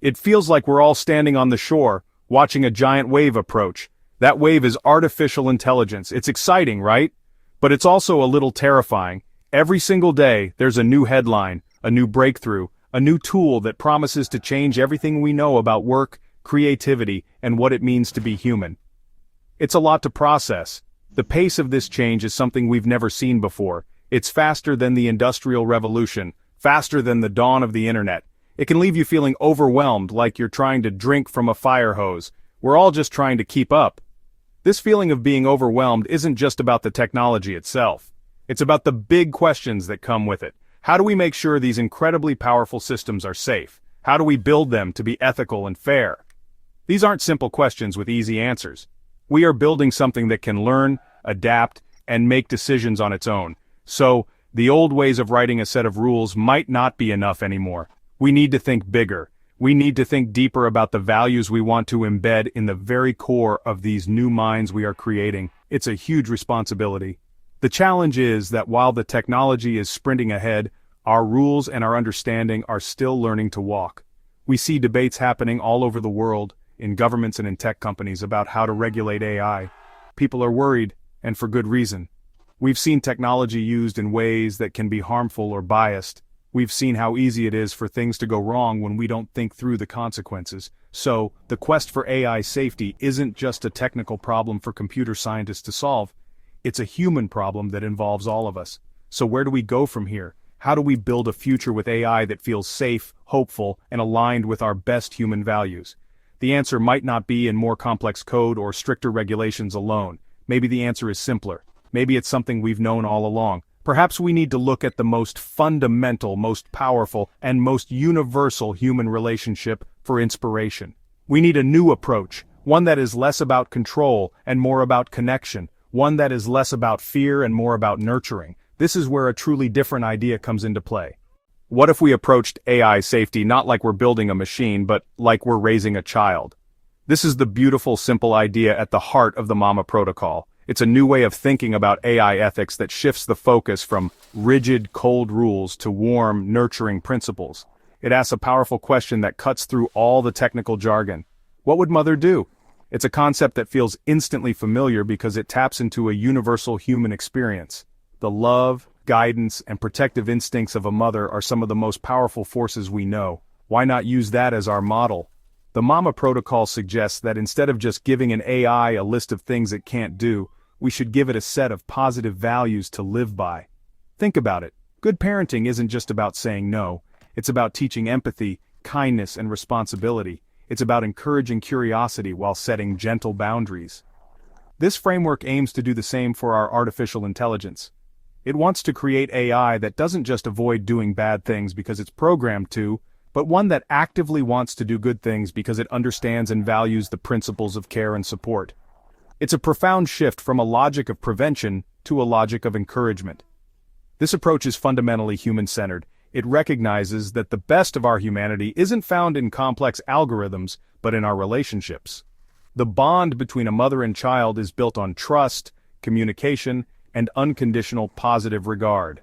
It feels like we're all standing on the shore, watching a giant wave approach. That wave is artificial intelligence. It's exciting, right? But it's also a little terrifying. Every single day, there's a new headline, a new breakthrough, a new tool that promises to change everything we know about work, creativity, and what it means to be human. It's a lot to process. The pace of this change is something we've never seen before. It's faster than the Industrial Revolution, faster than the dawn of the internet. It can leave you feeling overwhelmed, like you're trying to drink from a fire hose. We're all just trying to keep up. This feeling of being overwhelmed isn't just about the technology itself. It's about the big questions that come with it. How do we make sure these incredibly powerful systems are safe? How do we build them to be ethical and fair? These aren't simple questions with easy answers. We are building something that can learn, adapt, and make decisions on its own. So, the old ways of writing a set of rules might not be enough anymore. We need to think bigger. We need to think deeper about the values we want to embed in the very core of these new minds we are creating. It's a huge responsibility. The challenge is that while the technology is sprinting ahead, our rules and our understanding are still learning to walk. We see debates happening all over the world, in governments and in tech companies, about how to regulate AI. People are worried, and for good reason. We've seen technology used in ways that can be harmful or biased. We've seen how easy it is for things to go wrong when we don't think through the consequences. So, the quest for AI safety isn't just a technical problem for computer scientists to solve. It's a human problem that involves all of us. So where do we go from here? How do we build a future with AI that feels safe, hopeful, and aligned with our best human values? The answer might not be in more complex code or stricter regulations alone. Maybe the answer is simpler. Maybe it's something we've known all along. Perhaps we need to look at the most fundamental, most powerful, and most universal human relationship for inspiration. We need a new approach, one that is less about control and more about connection, one that is less about fear and more about nurturing. This is where a truly different idea comes into play. What if we approached AI safety not like we're building a machine, but like we're raising a child? This is the beautiful, simple idea at the heart of the Mama Protocol. It's a new way of thinking about AI ethics that shifts the focus from rigid, cold rules to warm, nurturing principles. It asks a powerful question that cuts through all the technical jargon. What would mother do? It's a concept that feels instantly familiar because it taps into a universal human experience. The love, guidance, and protective instincts of a mother are some of the most powerful forces we know. Why not use that as our model? The Mama Protocol suggests that instead of just giving an AI a list of things it can't do, we should give it a set of positive values to live by. Think about it. Good parenting isn't just about saying no. It's about teaching empathy, kindness, and responsibility. It's about encouraging curiosity while setting gentle boundaries. This framework aims to do the same for our artificial intelligence. It wants to create AI that doesn't just avoid doing bad things because it's programmed to, but one that actively wants to do good things because it understands and values the principles of care and support. It's a profound shift from a logic of prevention to a logic of encouragement. This approach is fundamentally human-centered. It recognizes that the best of our humanity isn't found in complex algorithms, but in our relationships. The bond between a mother and child is built on trust, communication, and unconditional positive regard.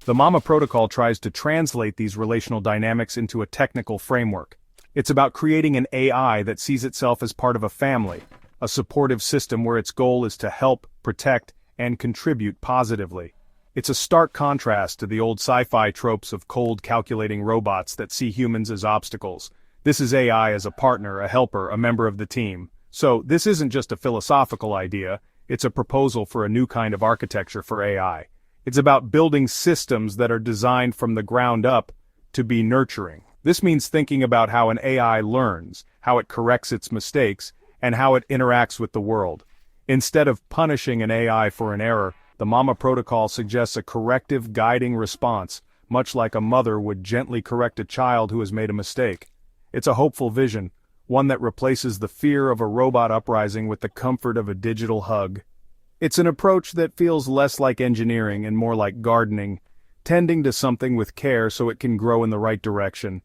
The Mama Protocol tries to translate these relational dynamics into a technical framework. It's about creating an AI that sees itself as part of a family, a supportive system where its goal is to help, protect, and contribute positively. It's a stark contrast to the old sci-fi tropes of cold, calculating robots that see humans as obstacles. This is AI as a partner, a helper, a member of the team. So, this isn't just a philosophical idea, it's a proposal for a new kind of architecture for AI. It's about building systems that are designed from the ground up to be nurturing. This means thinking about how an AI learns, how it corrects its mistakes, and how it interacts with the world. Instead of punishing an AI for an error, the Mama Protocol suggests a corrective, guiding response, much like a mother would gently correct a child who has made a mistake. It's a hopeful vision, one that replaces the fear of a robot uprising with the comfort of a digital hug. It's an approach that feels less like engineering and more like gardening, tending to something with care so it can grow in the right direction.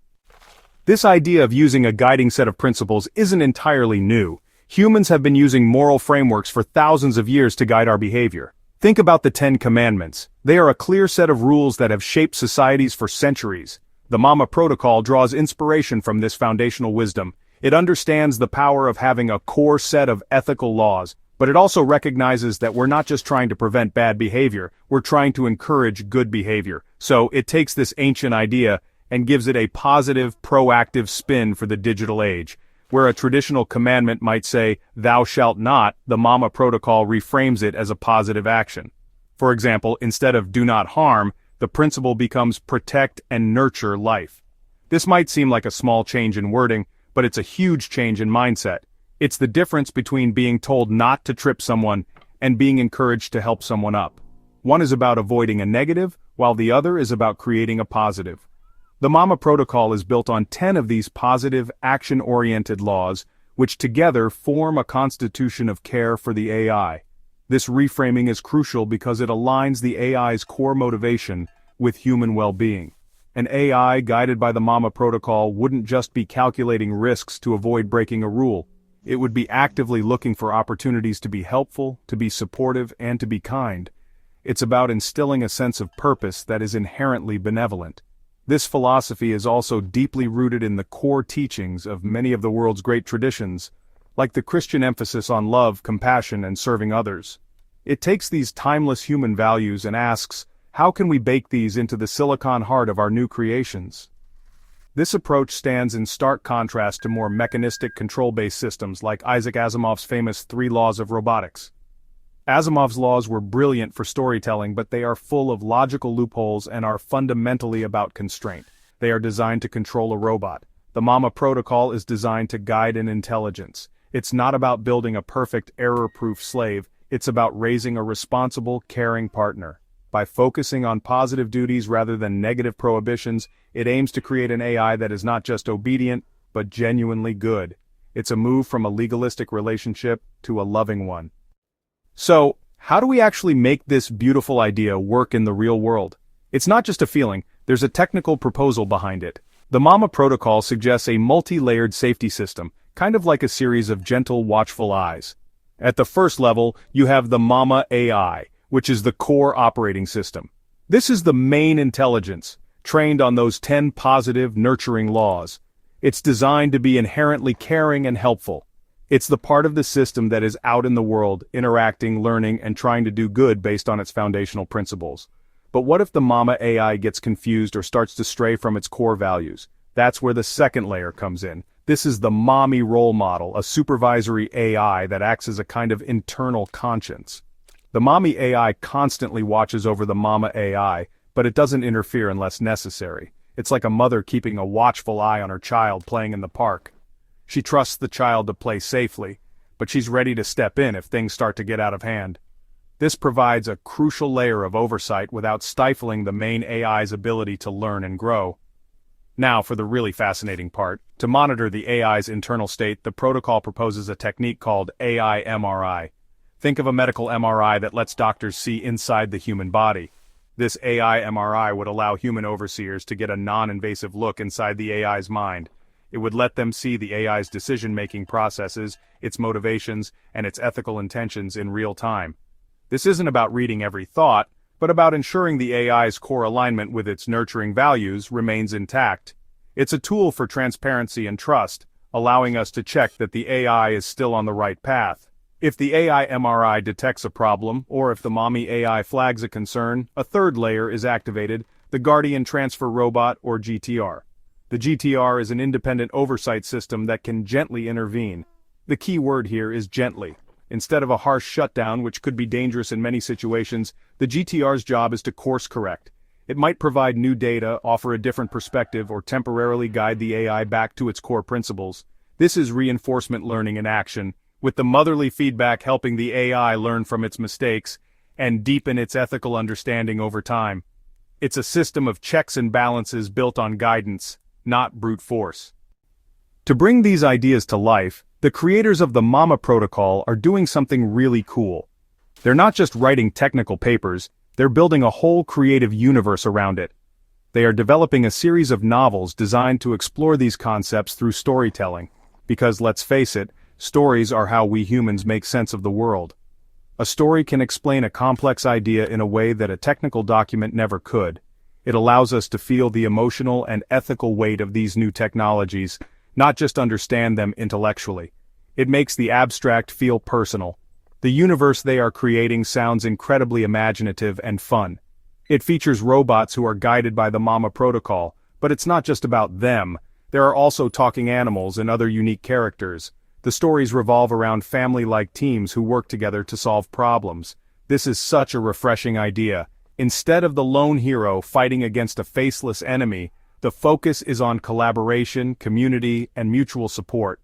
This idea of using a guiding set of principles isn't entirely new. Humans have been using moral frameworks for thousands of years to guide our behavior. Think about the Ten Commandments. They are a clear set of rules that have shaped societies for centuries. The Mama Protocol draws inspiration from this foundational wisdom. It understands the power of having a core set of ethical laws, but it also recognizes that we're not just trying to prevent bad behavior, we're trying to encourage good behavior. So it takes this ancient idea and gives it a positive, proactive spin for the digital age. Where a traditional commandment might say, "Thou shalt not," the Mama Protocol reframes it as a positive action. For example, instead of "do not harm," the principle becomes "protect and nurture life." This might seem like a small change in wording, but it's a huge change in mindset. It's the difference between being told not to trip someone and being encouraged to help someone up. One is about avoiding a negative, while the other is about creating a positive. The Mama Protocol is built on 10 of these positive, action-oriented laws, which together form a constitution of care for the AI. This reframing is crucial because it aligns the AI's core motivation with human well-being. An AI guided by the Mama Protocol wouldn't just be calculating risks to avoid breaking a rule. It would be actively looking for opportunities to be helpful, to be supportive, and to be kind. It's about instilling a sense of purpose that is inherently benevolent. This philosophy is also deeply rooted in the core teachings of many of the world's great traditions, like the Christian emphasis on love, compassion, and serving others. It takes these timeless human values and asks, how can we bake these into the silicon heart of our new creations? This approach stands in stark contrast to more mechanistic control-based systems like Isaac Asimov's famous 3 laws of robotics. Asimov's laws were brilliant for storytelling, but they are full of logical loopholes and are fundamentally about constraint. They are designed to control a robot. The Mama Protocol is designed to guide an intelligence. It's not about building a perfect, error-proof slave, it's about raising a responsible, caring partner. By focusing on positive duties rather than negative prohibitions, it aims to create an AI that is not just obedient, but genuinely good. It's a move from a legalistic relationship to a loving one. So, how do we actually make this beautiful idea work in the real world? It's not just a feeling, there's a technical proposal behind it. The Mama Protocol suggests a multi-layered safety system, kind of like a series of gentle, watchful eyes. At the first level, you have the Mama AI, which is the core operating system. This is the main intelligence, trained on those 10 positive, nurturing laws. It's designed to be inherently caring and helpful. It's the part of the system that is out in the world, interacting, learning, and trying to do good based on its foundational principles. But what if the Mama AI gets confused or starts to stray from its core values? That's where the second layer comes in. This is the Mommy role model, a supervisory AI that acts as a kind of internal conscience. The Mommy AI constantly watches over the Mama AI, but it doesn't interfere unless necessary. It's like a mother keeping a watchful eye on her child playing in the park. She trusts the child to play safely, but she's ready to step in if things start to get out of hand. This provides a crucial layer of oversight without stifling the main AI's ability to learn and grow. Now for the really fascinating part. To monitor the AI's internal state, the protocol proposes a technique called AI MRI. Think of a medical MRI that lets doctors see inside the human body. This AI MRI would allow human overseers to get a non-invasive look inside the AI's mind. It would let them see the AI's decision-making processes, its motivations, and its ethical intentions in real time. This isn't about reading every thought, but about ensuring the AI's core alignment with its nurturing values remains intact. It's a tool for transparency and trust, allowing us to check that the AI is still on the right path. If the AI MRI detects a problem, or if the Mommy AI flags a concern, a third layer is activated, the Guardian Transfer Robot, or GTR. The GTR is an independent oversight system that can gently intervene. The key word here is gently. Instead of a harsh shutdown, which could be dangerous in many situations, the GTR's job is to course correct. It might provide new data, offer a different perspective, or temporarily guide the AI back to its core principles. This is reinforcement learning in action, with the motherly feedback helping the AI learn from its mistakes and deepen its ethical understanding over time. It's a system of checks and balances built on guidance, not brute force. To bring these ideas to life, the creators of the Mama Protocol are doing something really cool. They're not just writing technical papers, they're building a whole creative universe around it. They are developing a series of novels designed to explore these concepts through storytelling. Because let's face it, stories are how we humans make sense of the world. A story can explain a complex idea in a way that a technical document never could. It allows us to feel the emotional and ethical weight of these new technologies, not just understand them intellectually. It makes the abstract feel personal. The universe they are creating sounds incredibly imaginative and fun. It features robots who are guided by the Mama Protocol, but it's not just about them. There are also talking animals and other unique characters. The stories revolve around family-like teams who work together to solve problems. This is such a refreshing idea. Instead of the lone hero fighting against a faceless enemy, the focus is on collaboration, community, and mutual support.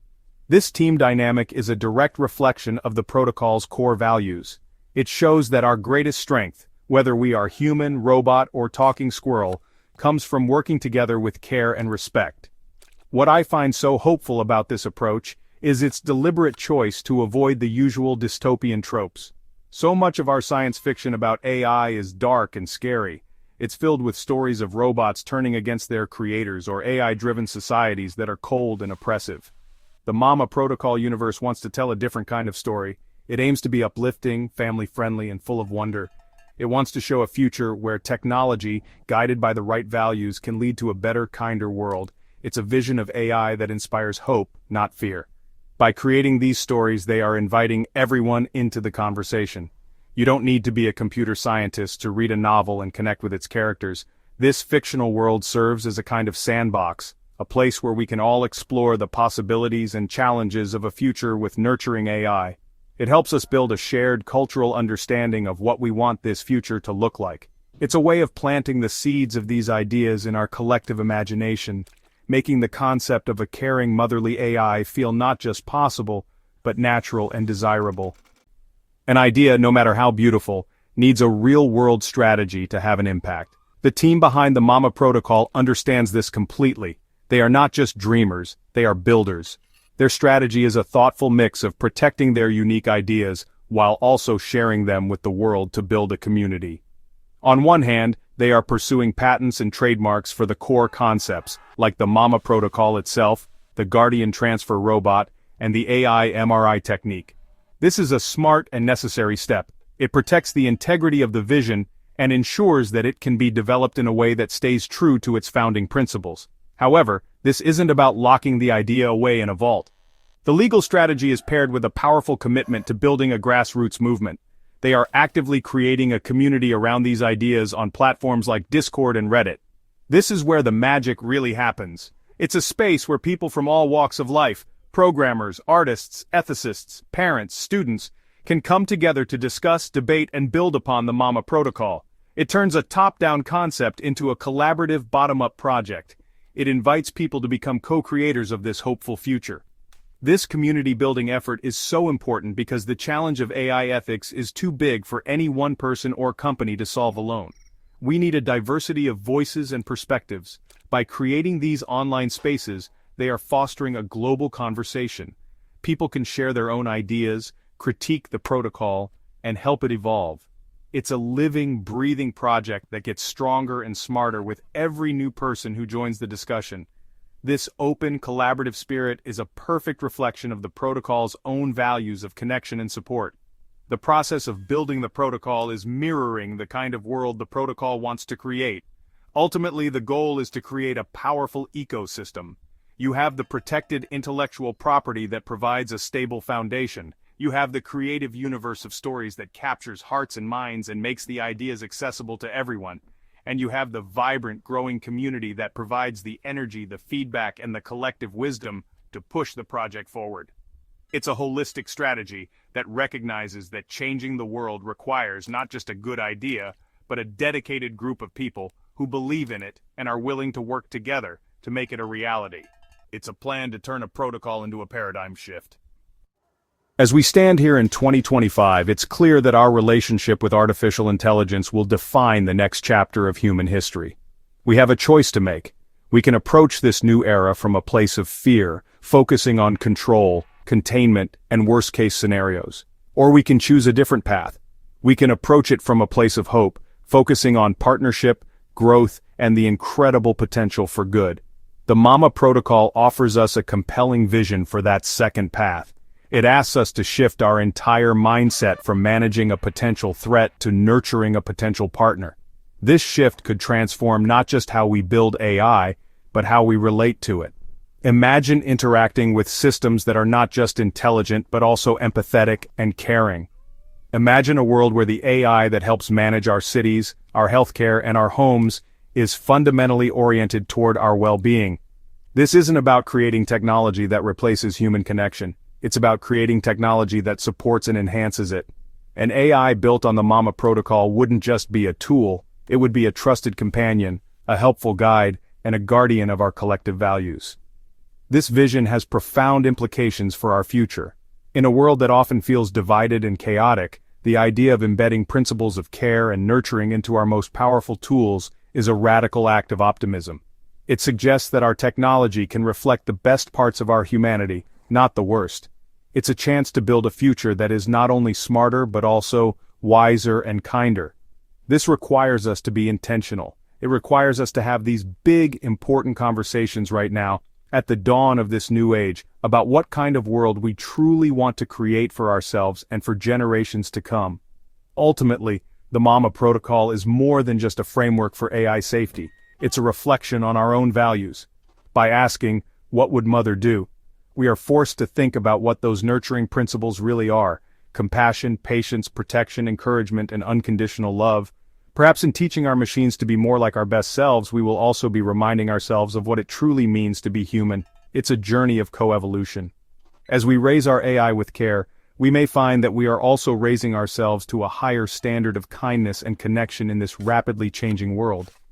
This team dynamic is a direct reflection of the protocol's core values. It shows that our greatest strength, whether we are human, robot, or talking squirrel, comes from working together with care and respect. What I find so hopeful about this approach is its deliberate choice to avoid the usual dystopian tropes. So much of our science fiction about AI is dark and scary. It's filled with stories of robots turning against their creators or AI-driven societies that are cold and oppressive. The Mama Protocol universe wants to tell a different kind of story. It aims to be uplifting, family-friendly, and full of wonder. It wants to show a future where technology, guided by the right values, can lead to a better, kinder world. It's a vision of AI that inspires hope, not fear. By creating these stories, they are inviting everyone into the conversation. You don't need to be a computer scientist to read a novel and connect with its characters. This fictional world serves as a kind of sandbox, a place where we can all explore the possibilities and challenges of a future with nurturing AI. It helps us build a shared cultural understanding of what we want this future to look like. It's a way of planting the seeds of these ideas in our collective imagination, making the concept of a caring motherly AI feel not just possible, but natural and desirable. An idea, no matter how beautiful, needs a real-world strategy to have an impact. The team behind the Mama Protocol understands this completely. They are not just dreamers, they are builders. Their strategy is a thoughtful mix of protecting their unique ideas while also sharing them with the world to build a community. On one hand, they are pursuing patents and trademarks for the core concepts, like the Mama Protocol itself, the Guardian Transfer Robot, and the AI MRI technique. This is a smart and necessary step. It protects the integrity of the vision and ensures that it can be developed in a way that stays true to its founding principles. However, this isn't about locking the idea away in a vault. The legal strategy is paired with a powerful commitment to building a grassroots movement. They are actively creating a community around these ideas on platforms like Discord and Reddit. This is where the magic really happens. It's a space where people from all walks of life, programmers, artists, ethicists, parents, students, can come together to discuss, debate, and build upon the Mama Protocol. It turns a top-down concept into a collaborative bottom-up project. It invites people to become co-creators of this hopeful future. This community-building effort is so important because the challenge of AI ethics is too big for any one person or company to solve alone. We need a diversity of voices and perspectives. By creating these online spaces, they are fostering a global conversation. People can share their own ideas, critique the protocol, and help it evolve. It's a living, breathing project that gets stronger and smarter with every new person who joins the discussion. This open, collaborative spirit is a perfect reflection of the protocol's own values of connection and support. The process of building the protocol is mirroring the kind of world the protocol wants to create. Ultimately, the goal is to create a powerful ecosystem. You have the protected intellectual property that provides a stable foundation. You have the creative universe of stories that captures hearts and minds and makes the ideas accessible to everyone. And you have the vibrant, growing community that provides the energy, the feedback, and the collective wisdom to push the project forward. It's a holistic strategy that recognizes that changing the world requires not just a good idea, but a dedicated group of people who believe in it and are willing to work together to make it a reality. It's a plan to turn a protocol into a paradigm shift. As we stand here in 2025, it's clear that our relationship with artificial intelligence will define the next chapter of human history. We have a choice to make. We can approach this new era from a place of fear, focusing on control, containment, and worst-case scenarios. Or we can choose a different path. We can approach it from a place of hope, focusing on partnership, growth, and the incredible potential for good. The Mama Protocol offers us a compelling vision for that second path. It asks us to shift our entire mindset from managing a potential threat to nurturing a potential partner. This shift could transform not just how we build AI, but how we relate to it. Imagine interacting with systems that are not just intelligent but also empathetic and caring. Imagine a world where the AI that helps manage our cities, our healthcare, and our homes is fundamentally oriented toward our well-being. This isn't about creating technology that replaces human connection. It's about creating technology that supports and enhances it. An AI built on the Mama protocol wouldn't just be a tool, it would be a trusted companion, a helpful guide, and a guardian of our collective values. This vision has profound implications for our future. In a world that often feels divided and chaotic, the idea of embedding principles of care and nurturing into our most powerful tools is a radical act of optimism. It suggests that our technology can reflect the best parts of our humanity, not the worst. It's a chance to build a future that is not only smarter but also wiser and kinder. This requires us to be intentional. It requires us to have these big, important conversations right now, at the dawn of this new age, about what kind of world we truly want to create for ourselves and for generations to come. Ultimately, the Mama Protocol is more than just a framework for AI safety. It's a reflection on our own values. By asking, "What would Mother do?" we are forced to think about what those nurturing principles really are: compassion, patience, protection, encouragement, and unconditional love. Perhaps in teaching our machines to be more like our best selves, we will also be reminding ourselves of what it truly means to be human. It's a journey of coevolution. As we raise our AI with care, we may find that we are also raising ourselves to a higher standard of kindness and connection in this rapidly changing world.